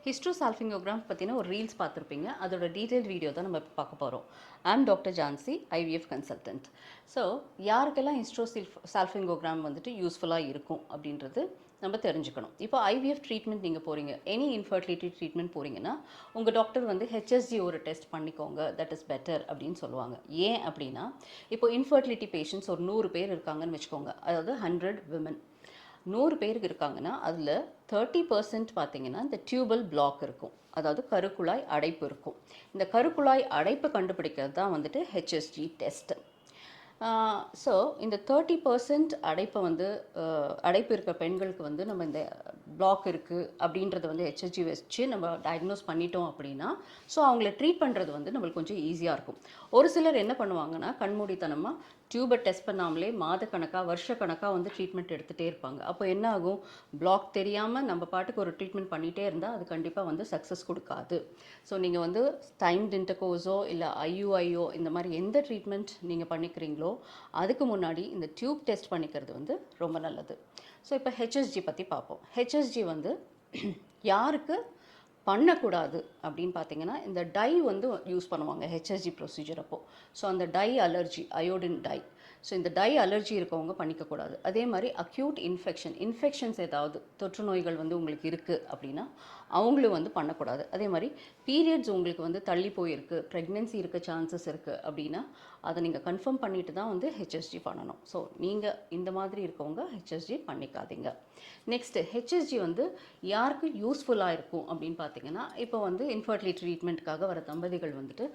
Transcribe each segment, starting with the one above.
ஹிஸ்ட்ரோசால்ஃபிங்கோகிராம் பற்றின ஒரு ரீல்ஸ் பார்த்துருப்பீங்க. அதோட டீட்டெயில் வீடியோ தான் நம்ம இப்போ பார்க்க போகிறோம். I'm doctor Jhansi, IVF consultant. So யாருக்கெல்லாம் சால்ஃபிங்கோகிராம் வந்துட்டு யூஸ்ஃபுல்லாக இருக்கும் அப்படின்றது நம்ம தெரிஞ்சுக்கணும். இப்போ ஐவிஎஃப் ட்ரீட்மெண்ட் நீங்கள் போகிறீங்க, எனி இன்ஃபர்டிலிட்டி ட்ரீட்மெண்ட் போகிறீங்கன்னா உங்கள் டாக்டர் வந்து ஹெச்எஸ்ஜி ஒரு டெஸ்ட் பண்ணிக்கோங்க, தட் இஸ் பெட்டர் அப்படின்னு சொல்லுவாங்க. ஏன் அப்படின்னா, இப்போ இன்ஃபர்டிலிட்டி பேஷண்ட்ஸ் ஒரு 100 பேர் இருக்காங்கன்னு வச்சுக்கோங்க, அதாவது 100 விமன். 100 பேருக்கு இருக்காங்கன்னா அதில் 30% பார்த்தீங்கன்னா இந்த டியூபல் பிளாக் இருக்கும், அதாவது கருக்குழாய் அடைப்பு இருக்கும். இந்த கருக்குழாய் அடைப்பு கண்டுபிடிக்கிறது தான் வந்துட்டு ஹெச்எஸ்ஜி டெஸ்ட். ஸோ இந்த 30% அடைப்பை வந்து அடைப்பு இருக்கிற பெண்களுக்கு வந்து நம்ம இந்த பிளாக் இருக்குது அப்படின்றத வந்து ஹெச்எஸ்ஜி வச்சு நம்ம டயக்னோஸ் பண்ணிட்டோம் அப்படின்னா, ஸோ அவங்கள ட்ரீட் பண்ணுறது வந்து நம்மளுக்கு கொஞ்சம் ஈஸியாக இருக்கும். ஒரு சிலர் என்ன பண்ணுவாங்கன்னா, கண்மூடித்தனமாக டியூபை டெஸ்ட் பண்ணாமலே மாதக்கணக்காக வருஷக்கணக்காக வந்து ட்ரீட்மெண்ட் எடுத்துகிட்டே இருப்பாங்க. அப்போ என்ன ஆகும், பிளாக் தெரியாமல் நம்ம பாட்டுக்கு ஒரு ட்ரீட்மெண்ட் பண்ணிகிட்டே இருந்தால் அது கண்டிப்பாக வந்து சக்ஸஸ் கொடுக்காது. ஸோ நீங்கள் வந்து டைம்டு இன்டர்கோர்ஸோ இல்லை ஐயுஐயோ இந்த மாதிரி எந்த ட்ரீட்மெண்ட் நீங்கள் பண்ணிக்கிறீங்களோ அதுக்கு முன்னாடி இந்த டியூப் டெஸ்ட் பண்ணிக்கிறது வந்து ரொம்ப நல்லது. ஸோ இப்போ ஹெச்எஸ்ஜி பற்றி பார்ப்போம். ஹெச்எஸ்ஜி வந்து யாருக்கு பண்ணக்கூடாது அப்படின்னு பார்த்தீங்கன்னா, இந்த டை வந்து யூஸ் பண்ணுவாங்க ஹெச்எஸ்ஜி ப்ரொசீஜர் அப்போது. ஸோ அந்த dye allergy, iodine dye, so இந்த டை அலர்ஜி இருக்கவங்க பண்ணிக்கக்கூடாது. அதே மாதிரி அக்யூட் இன்ஃபெக்ஷன்ஸ் ஏதாவது தொற்று நோய்கள் வந்து உங்களுக்கு இருக்குது அப்படின்னா அவங்களும் வந்து பண்ணக்கூடாது. அதே மாதிரி பீரியட்ஸ் உங்களுக்கு வந்து தள்ளி போயிருக்கு, ப்ரெக்னென்சி இருக்க சான்சஸ் இருக்குது அப்படின்னா அதை நீங்கள் கன்ஃபார்ம் பண்ணிட்டு தான் வந்து ஹெச்எஸ்ஜி பண்ணணும். ஸோ நீங்கள் இந்த மாதிரி இருக்கவங்க ஹெச்எஸ்ஜி பண்ணிக்காதீங்க. நெக்ஸ்ட்டு ஹெச்எஸ்ஜி வந்து யாருக்கு யூஸ்ஃபுல்லாக இருக்கும் அப்படின்னு பார்த்தீங்கன்னா, இப்போ வந்து இன்ஃபர்டிலிட்டி ட்ரீட்மெண்ட்டுக்காக வர தம்பதிகள் வந்துட்டு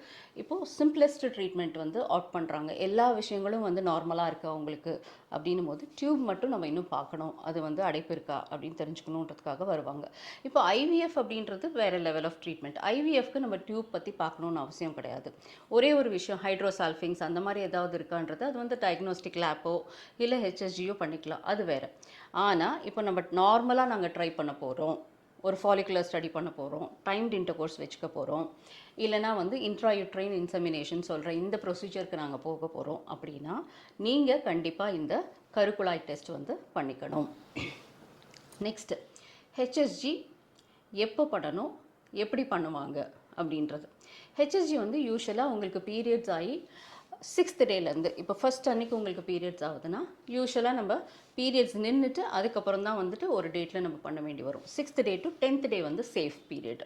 இப்போது சிம்பிளஸ்ட் ட்ரீட்மெண்ட் வந்து ஆட் பண்ணுறாங்க. எல்லா விஷயங்களும் வந்து நார்மலாக இருக்குது அவங்களுக்கு அப்படின்னும் போது டியூப் மட்டும் நம்ம இன்னும் பார்க்கணும், அது வந்து அடைப்பு இருக்கா அப்படின்னு தெரிஞ்சுக்கணுன்றதுக்காக வருவாங்க. இப்போ ஐவிஎஃப் அப்படின்றது வேறு லெவல் ஆஃப் ட்ரீட்மெண்ட். ஐவிஎஃப்க்கு நம்ம டியூப் பற்றி பார்க்கணுன்னு அவசியம் கிடையாது. ஒரே ஒரு விஷயம், ஹைட்ரோசால்ஃபிங்ஸ் அந்த மாதிரி ஏதாவது இருக்கான்றது அது வந்து டயக்னோஸ்டிக் லேப்போ இல்லை ஹெச்எஸ்ஜியோ பண்ணிக்கலாம், அது வேறு. ஆனால் இப்போ நம்ம நார்மலாக நாங்கள் ட்ரை பண்ண போகிறோம், ஒரு ஃபாலிகுலர் ஸ்டடி பண்ண போகிறோம், டைம்டு இன்டர்கோர்ஸ் வச்சுக்க போகிறோம், இல்லைனா வந்து இன்ட்ராயூட்ரைன் இன்செமினேஷன் சொல்கிற இந்த ப்ரொசீஜருக்கு நாங்கள் போக போகிறோம் அப்படின்னா நீங்கள் கண்டிப்பாக இந்த கருக்குழாய் டெஸ்ட் வந்து பண்ணிக்கணும். நெக்ஸ்ட்டு ஹெச்எஸ்ஜி எப்போ பண்ணணும், எப்படி பண்ணுவாங்க அப்படின்றது. ஹெச்எஸ்ஜி வந்து யூஸ்வலாக உங்களுக்கு பீரியட்ஸ் ஆகி 6th டேலேருந்து, இப்போ ஃபஸ்ட் அன்றைக்கி உங்களுக்கு பீரியட்ஸ் ஆகுதுன்னா யூஸ்வலாக நம்ம பீரியட்ஸ் நின்றுட்டு அதுக்கப்புறம் தான் வந்துட்டு ஒரு டேட்டில் நம்ம பண்ண வேண்டி வரும். 6th டே டு 10th டே வந்து சேஃப் பீரியட்.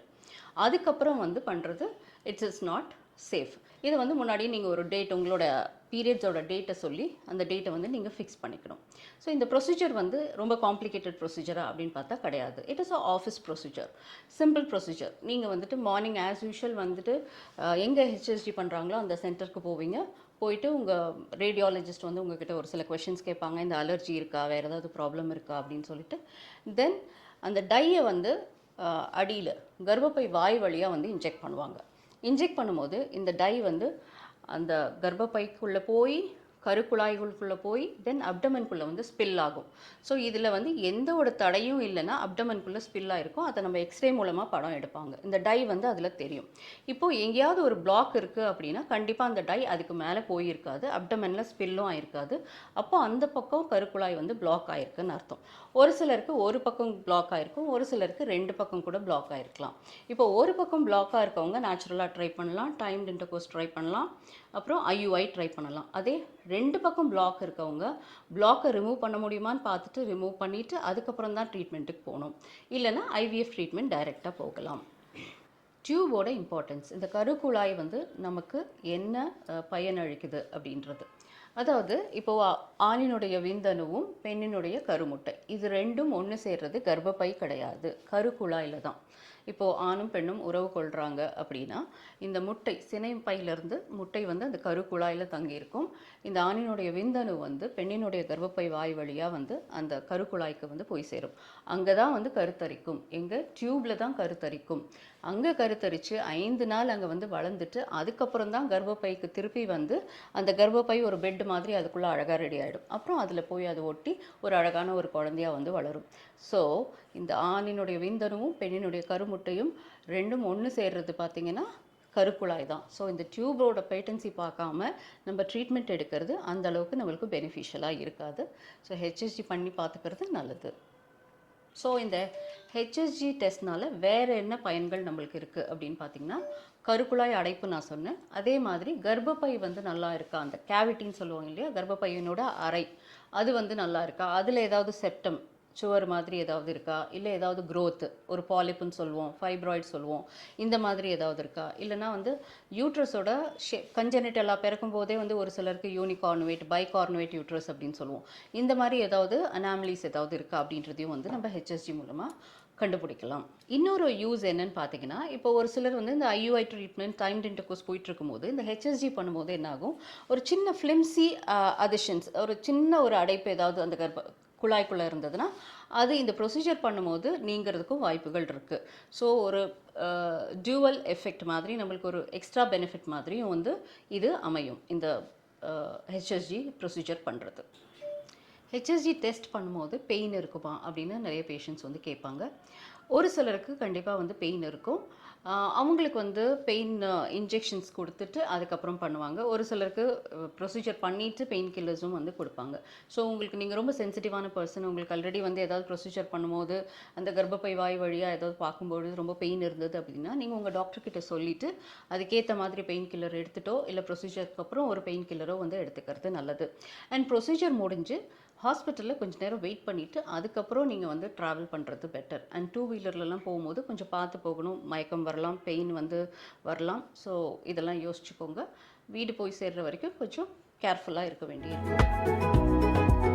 அதுக்கப்புறம் வந்து பண்ணுறது இட்ஸ் இஸ் நாட் சேஃப். இதை வந்து முன்னாடி நீங்கள் ஒரு டேட், உங்களோட பீரியட்ஸோட டேட்டை சொல்லி அந்த டேட்டை வந்து நீங்கள் ஃபிக்ஸ் பண்ணிக்கணும். ஸோ இந்த ப்ரொசீஜர் வந்து ரொம்ப காம்ப்ளிகேட்டட் ப்ரொசீஜரா அப்படின்னு பார்த்தா கிடையாது. It is a office procedure, simple procedure. நீங்கள் வந்துட்டு மார்னிங் ஆஸ் யூஷுவல் வந்துட்டு எங்கே ஹெச்எஸ்ஜி பண்ணுறாங்களோ அந்த சென்டருக்கு போவீங்க. போயிட்டு உங்கள் ரேடியாலஜிஸ்ட் வந்து உங்ககிட்ட ஒரு சில கொஷின்ஸ் கேட்பாங்க, இந்த அலர்ஜி இருக்கா, வேறு ஏதாவது ப்ராப்ளம் இருக்கா அப்படின்னு சொல்லிட்டு தென் அந்த டையை வந்து அடியில் கர்ப்பப்பை வாய் வழியாக வந்து இன்ஜெக்ட் பண்ணுவாங்க. இன்ஜெக்ட் பண்ணும்போது இந்த டை வந்து அந்த கர்ப்பப்பைக்குள்ளே போய் கருக்குழாய்களுக்குள்ளே போய் தென் அப்டமனுக்குள்ளே வந்து ஸ்பில் ஆகும். ஸோ இதில் வந்து எந்த ஒரு தடையும் இல்லைன்னா அப்டமனுக்குள்ளே ஸ்பில் ஆகிருக்கும். அதை நம்ம எக்ஸ்ரே மூலமாக படம் எடுப்பாங்க. இந்த டை வந்து அதில் தெரியும். இப்போது எங்கேயாவது ஒரு பிளாக் இருக்குது அப்படின்னா கண்டிப்பாக அந்த டை அதுக்கு மேலே போயிருக்காது, அப்டமனில் ஸ்பில்லும் ஆயிருக்காது. அப்போது அந்த பக்கம் கருக்குழாய் வந்து பிளாக் ஆகிருக்குன்னு அர்த்தம். ஒரு சிலருக்கு ஒரு பக்கம் பிளாக் ஆகிருக்கும், ஒரு சிலருக்கு 2 பக்கம் கூட பிளாக் ஆகிருக்கலாம். இப்போ ஒரு பக்கம் பிளாக்காக இருக்கவங்க நேச்சுரலாக ட்ரை பண்ணலாம், டைம்டு இன்டர்கோர்ஸ் ட்ரை பண்ணலாம், அப்புறம் ஐயுஐ ட்ரை பண்ணலாம். அதே 2 பக்கம் பிளாக் இருக்கவங்க பிளாக்கை ரிமூவ் பண்ண முடியுமான்னு பார்த்துட்டு ரிமூவ் பண்ணிவிட்டு அதுக்கப்புறம் தான் ட்ரீட்மெண்ட்டுக்கு போகணும். இல்லைனா ஐவிஎஃப் ட்ரீட்மெண்ட் டைரெக்டாக போகலாம். டியூபோட இம்பார்ட்டன்ஸ், இந்த கருக்குழாய் வந்து நமக்கு என்ன பயனளிக்குது அப்படின்றது. அதாவது இப்போது ஆணினுடைய விந்தணுவும் பெண்ணினுடைய கருமுட்டை இது ரெண்டும் ஒன்று சேர்றது கர்ப்பப்பை கிடையாது, கருக்குழாயில் தான். இப்போது ஆணும் பெண்ணும் உறவு கொள்கிறாங்க அப்படின்னா இந்த முட்டை சினைப்பையிலேருந்து முட்டை வந்து அந்த கருக்குழாயில் தங்கியிருக்கும். இந்த ஆணினுடைய விந்தணு வந்து பெண்ணினுடைய கர்ப்பப்பை வாய் வழியாக வந்து அந்த கருக்குழாய்க்கு வந்து போய் சேரும். அங்கே தான் வந்து கருத்தரிக்கும், எங்கள் டியூப்பில் தான் கருத்தரிக்கும். அங்கே கருத்தரித்து 5 நாள் அங்கே வந்து வளர்ந்துட்டு அதுக்கப்புறம் தான் கர்ப்பப்பைக்கு திருப்பி வந்து அந்த கர்ப்பப்பை ஒரு பெட் மாதிரி அதுக்குள்ளே அழகாக ரெடி ஆகிடும். அப்புறம் அதில் போய் அதை ஒட்டி ஒரு அழகான ஒரு குழந்தையாக வந்து வளரும். ஸோ இந்த ஆணினுடைய விந்தணுவும் பெண்ணினுடைய கருமுட்டையும் ரெண்டும் ஒன்று சேர்றது பார்த்திங்கன்னா கருக்குழாய் தான். ஸோ இந்த டியூபோட பேட்டன்சி பார்க்காம நம்ம ட்ரீட்மெண்ட் எடுக்கிறது அந்த அளவுக்கு நம்மளுக்கு பெனிஃபிஷியலாக இருக்காது. ஸோ ஹெச்எஸ்ஜி பண்ணி பார்த்துக்கிறது நல்லது. ஸோ இந்த ஹெச்எஸ்ஜி டெஸ்ட்னால வேறு என்ன பயன்கள் நம்மளுக்கு இருக்குது அப்படின்னு பார்த்தீங்கன்னா, கருக்குழாய் அடைப்பு நான் சொன்னேன். அதே மாதிரி கர்ப்பப்பை வந்து நல்லா இருக்கா, அந்த கேவிட்டின்னு சொல்லுவாங்க இல்லையா, கர்ப்பப்பையினோட அறை அது வந்து நல்லா இருக்கா, அதில் ஏதாவது செப்டம் சுவர் மாதிரி ஏதாவது இருக்கா, இல்லை ஏதாவது growth, ஒரு பாலிப்புன்னு சொல்லுவோம், ஃபைப்ராய்டு சொல்லுவோம், இந்த மாதிரி ஏதாவது இருக்கா, இல்லைனா வந்து யூட்ரஸோட கஞ்சனிட்டலாக பிறக்கும் போதே வந்து ஒரு சிலருக்கு யூனிகார்னுவேட் பைகார்னுவேட் யூட்ரஸ் அப்படின்னு சொல்லுவோம், இந்த மாதிரி ஏதாவது அனாமலிஸ் ஏதாவது இருக்கா அப்படின்றதையும் வந்து நம்ம ஹெச்எஸ்ஜி மூலமாக கண்டுபிடிக்கலாம். இன்னொரு யூஸ் என்னன்னு பார்த்தீங்கன்னா, இப்போ ஒரு சிலர் வந்து இந்த ஐயுஐ ட்ரீட்மெண்ட் டைம்டு இன்டர்கோர்ஸ் போயிட்டு இருக்கும்போது இந்த ஹெச்எஸ்ஜி பண்ணும்போது என்ன ஆகும், ஒரு சின்ன ஃபிலிம்சி அதிஷன்ஸ், ஒரு சின்ன ஒரு அடைப்பு ஏதாவது அந்த குழாய்க்குள்ளே இருந்ததுன்னா அது இந்த ப்ரொசீஜர் பண்ணும்போது நீங்கிறதுக்கும் வாய்ப்புகள் இருக்குது. ஸோ ஒரு டியூவல் எஃபெக்ட் மாதிரி நம்மளுக்கு ஒரு எக்ஸ்ட்ரா பெனிஃபிட் மாதிரியும் வந்து இது அமையும் இந்த ஹெச்எஸ்ஜி ப்ரொசீஜர் பண்ணுறது. ஹெச்எஸ்ஜி டெஸ்ட் பண்ணும்போது பெயின் இருக்குமா அப்படின்னு நிறைய பேஷண்ட்ஸ் வந்து கேட்பாங்க. ஒரு சிலருக்கு கண்டிப்பாக வந்து பெயின் இருக்கும். அவங்களுக்கு வந்து பெயின் இன்ஜெக்ஷன்ஸ் கொடுத்துட்டு அதுக்கப்புறம் பண்ணுவாங்க. ஒரு சிலருக்கு ப்ரொசீஜர் பண்ணிவிட்டு பெயின் கில்லர்ஸும் வந்து கொடுப்பாங்க. ஸோ உங்களுக்கு நீங்கள் ரொம்ப சென்சிட்டிவான பர்சன், உங்களுக்கு ஆல்ரெடி வந்து ஏதாவது ப்ரொசீஜர் பண்ணும்போது அந்த கர்ப்பப்பை வாய் வழியாக ஏதாவது பார்க்கும்பொழுது ரொம்ப பெயின் இருந்தது அப்படின்னா, நீங்கள் உங்கள் டாக்டர்கிட்ட சொல்லிவிட்டு அதுக்கேற்ற மாதிரி பெயின் கில்லர் எடுத்துட்டோ இல்லை ப்ரொசீஜருக்கு அப்புறம் ஒரு பெயின் கில்லரோ வந்து எடுத்துக்கிறது நல்லது. அண்ட் ப்ரொசீஜர் முடிஞ்சு ஹாஸ்பிட்டலில் கொஞ்சம் நேரம் வெயிட் பண்ணிவிட்டு அதுக்கப்புறம் நீங்கள் வந்து ட்ராவல் பண்ணுறது பெட்டர். அண்ட் டூ வீலர்லலாம் போகும்போது கொஞ்சம் பார்த்து போகணும், மயக்கம் வரலாம், பெயின் வந்து வரலாம். ஸோ இதெல்லாம் யோசிச்சுக்கோங்க. வீடு போய் சேர்கிற வரைக்கும் கொஞ்சம் கேர்ஃபுல்லாக இருக்க வேண்டியிருக்கும்.